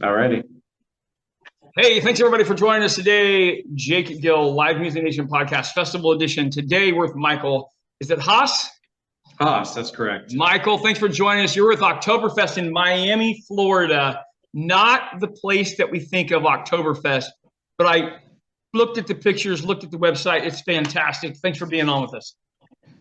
Alrighty. Hey, thanks everybody for joining us today. Jake Gill, Live Music Nation Podcast Festival Edition. Today we're with Michael. Is it Haas? Haas, that's correct. Michael, thanks for joining us. You're with Oktoberfest in Miami, Florida. Not the place that we think of Oktoberfest, but I looked at the pictures, looked at the website. It's fantastic. Thanks for being on with us.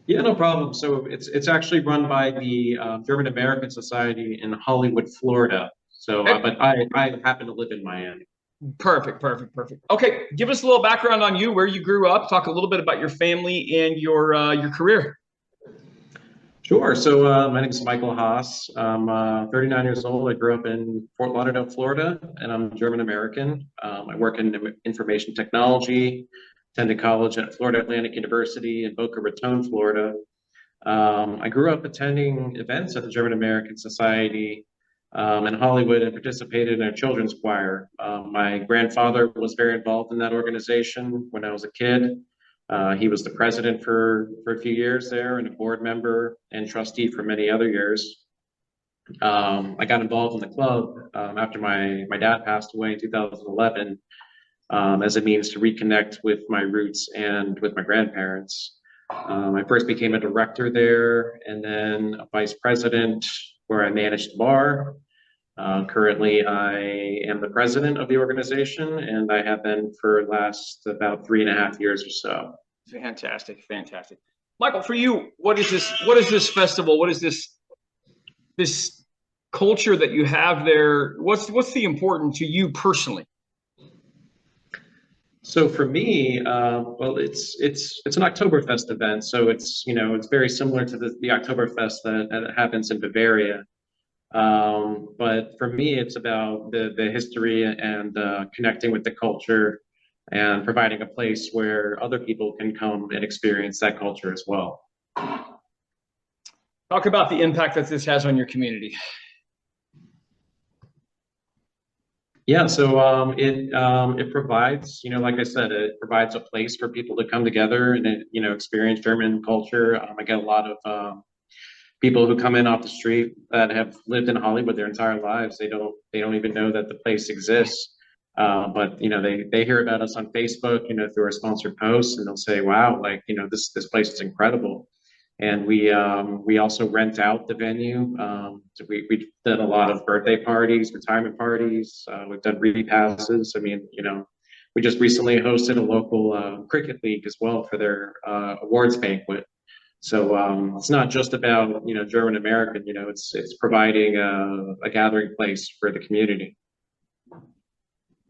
Yeah, no problem. So it's actually run by the German American Society in Hollywood, Florida. So, but I happen to live in Miami. Perfect. Okay, give us a little background on you, where you grew up. Talk a little bit about your family and your career. Sure. So my name is Michael Haas. I'm 39 years old. I grew up in Fort Lauderdale, Florida, and I'm German American. I work in information technology. Attended college at Florida Atlantic University in Boca Raton, Florida. I grew up attending events at the German American Society in Hollywood and participated in a children's choir. My grandfather was very involved in that organization when I was a kid. He was the president for a few years there and a board member and trustee for many other years. I got involved in the club after my dad passed away in 2011 as a means to reconnect with my roots and with my grandparents. I first became a director there and then a vice president where I managed the bar. Currently, I am the president of the organization, and I have been for the last about 3.5 years or so. Fantastic. Michael, for you, what is this festival? What is this culture that you have there? What's the important to you personally? So for me, well, it's an Oktoberfest event, so it's very similar to the Oktoberfest that happens in Bavaria. But for me, it's about the history and connecting with the culture and providing a place where other people can come and experience that culture as well. Talk about the impact that this has on your community. Yeah, so it provides, like I said, it provides a place for people to come together and experience German culture. I get a lot of people who come in off the street that have lived in Hollywood their entire lives. They don't even know that the place exists. But they hear about us on Facebook, through our sponsored posts, and they'll say, "Wow, this place is incredible." And we also rent out the venue. So we've done a lot of birthday parties, retirement parties. We've done repasses. I mean, we just recently hosted a local cricket league as well for their awards banquet. So it's not just about German American. It's providing a gathering place for the community.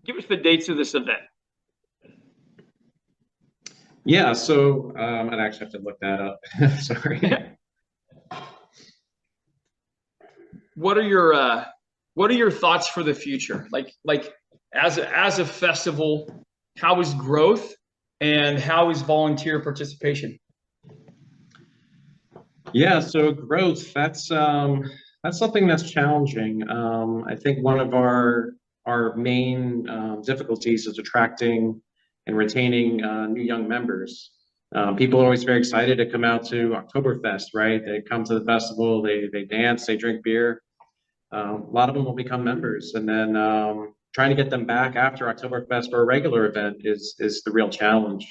Give us the dates of this event. Yeah, so I'd actually have to look that up. Sorry. What are your thoughts for the future? Like as a festival, how is growth and how is volunteer participation? Yeah, so growth, that's something that's challenging. I think one of our main difficulties is attracting and retaining new young members. People are always very excited to come out to Oktoberfest, right? They come to the festival, they dance, they drink beer. A lot of them will become members, and then trying to get them back after Oktoberfest for a regular event is the real challenge.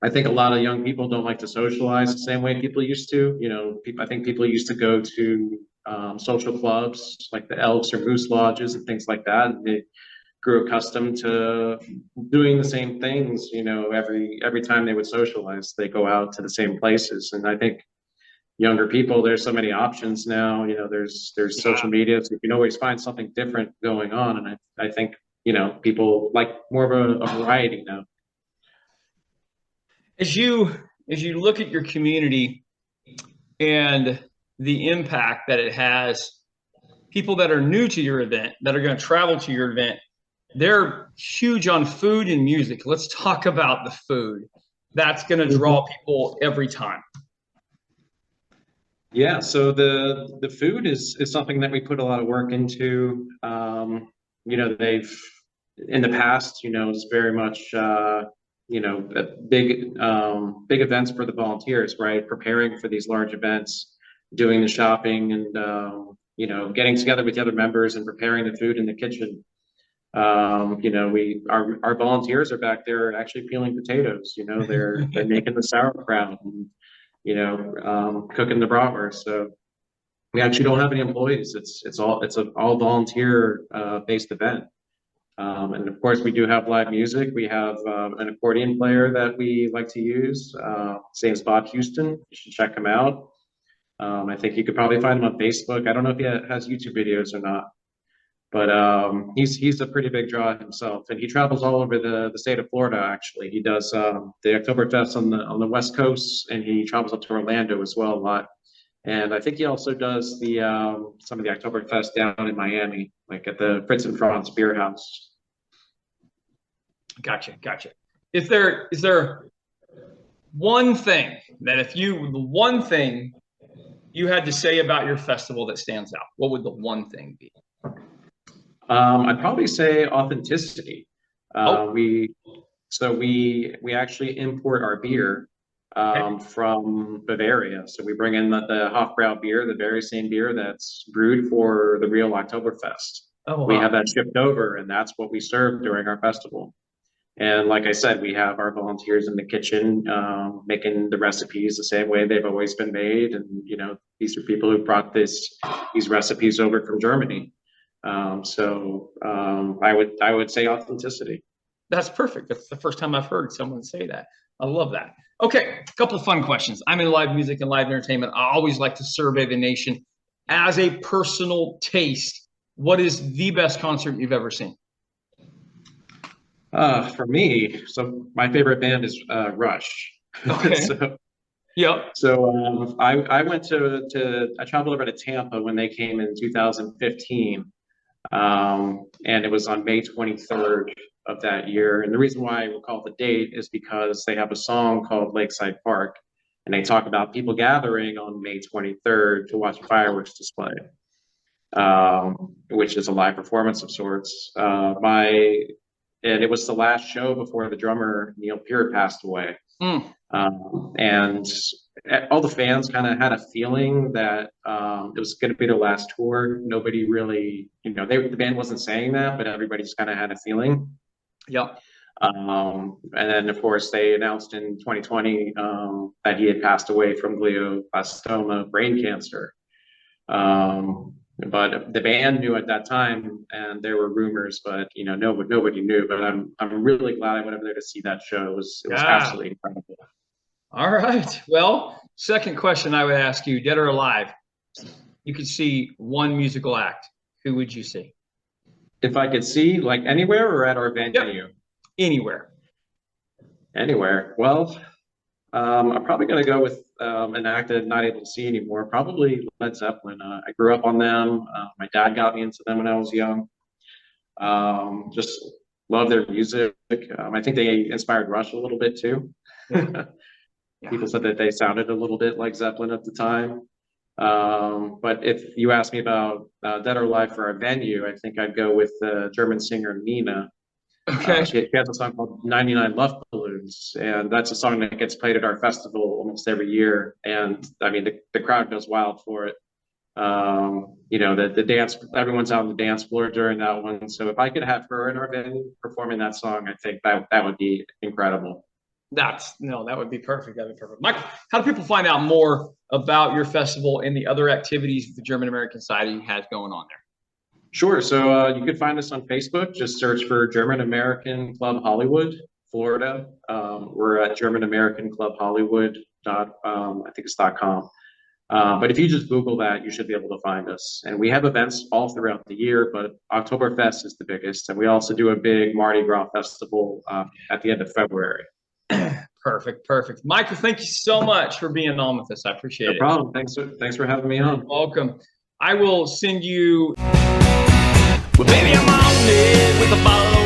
I think a lot of young people don't like to socialize the same way people used to. I think people used to go to social clubs like the Elks or Moose Lodges and things like that. And they grew accustomed to doing the same things. Every time they would socialize, they go out to the same places. And I think younger people, there's so many options now. There's social media, so you can always find something different going on. And I think people like more of a variety now. As you look at your community and the impact that it has, people that are new to your event, that are going to travel to your event, they're huge on food and music. Let's talk about the food. That's going to draw people every time. Yeah, so the food is something that we put a lot of work into. They've in the past, it's very much big events for the volunteers, right? Preparing for these large events, doing the shopping and getting together with the other members and preparing the food in the kitchen. Our volunteers are back there actually peeling potatoes. They're making the sauerkraut and cooking the bratwurst. So we actually don't have any employees. It's an all volunteer based event. And of course, we do have live music. We have an accordion player that we like to use. His name's Bob Houston. You should check him out. I think you could probably find him on Facebook. I don't know if he has YouTube videos or not, but he's a pretty big draw himself, and he travels all over the state of Florida. Actually, he does the Oktoberfest on the West Coast, and he travels up to Orlando as well a lot. And I think he also does some of the Oktoberfest down in Miami, like at the Fritz and Franz Beer House. Gotcha. Is there one thing you had to say about your festival that stands out, what would the one thing be? I'd probably say authenticity. We actually import our beer from Bavaria. So we bring in the Hofbrau beer, the very same beer that's brewed for the real Oktoberfest. Oh, wow. We have that shipped over, and that's what we serve during our festival. And like I said, we have our volunteers in the kitchen making the recipes the same way they've always been made. And, these are people who brought these recipes over from Germany. I would say authenticity. That's perfect. That's the first time I've heard someone say that. I love that. Okay, a couple of fun questions. I'm in live music and live entertainment. I always like to survey the nation. As a personal taste, what is the best concert you've ever seen? For me, so my favorite band is Rush. Okay. So I went I traveled over to Tampa when they came in 2015, and it was on May 23rd of that year. And the reason why I recall the date is because they have a song called Lakeside Park, and they talk about people gathering on May 23rd to watch a fireworks display, which is a live performance of sorts. And it was the last show before the drummer, Neil Peart, passed away. And all the fans kind of had a feeling that it was going to be their last tour. Nobody really, the band wasn't saying that, but everybody just kind of had a feeling. Yep. And then, of course, they announced in 2020 that he had passed away from glioblastoma, brain cancer. But the band knew at that time, and there were rumors, but nobody knew. But I'm really glad I went over there to see that show. It was absolutely incredible. All right. Well, second question I would ask you: dead or alive, you could see one musical act. Who would you see? If I could see, like anywhere or at our venue? Yep. Anywhere. Anywhere. Well, I'm probably going to go with an act that I'm not able to see anymore. Probably Led Zeppelin. I grew up on them. My dad got me into them when I was young. Just love their music. I think they inspired Rush a little bit too. People said that they sounded a little bit like Zeppelin at the time. But if you ask me about Dead or Alive for our venue, I think I'd go with the German singer Nina. Okay. She has a song called 99 Love Balloons, and that's a song that gets played at our festival almost every year. And I mean, the crowd goes wild for it. The dance, everyone's out on the dance floor during that one. So if I could have her in our venue performing that song, I think that would be incredible. That would be perfect. That'd be perfect. Michael, how do people find out more about your festival and the other activities the German American Society has going on there? Sure. So you could find us on Facebook. Just search for German American Club Hollywood, Florida. We're at German American Club Hollywood. I think it's .com. But if you just Google that, you should be able to find us. And we have events all throughout the year, but Oktoberfest is the biggest. And we also do a big Mardi Gras festival at the end of February. Perfect. Michael, thank you so much for being on with us. I appreciate it. No problem. Thanks for having me on. You're welcome. I will send you. Well, baby, I'm on it with a bottle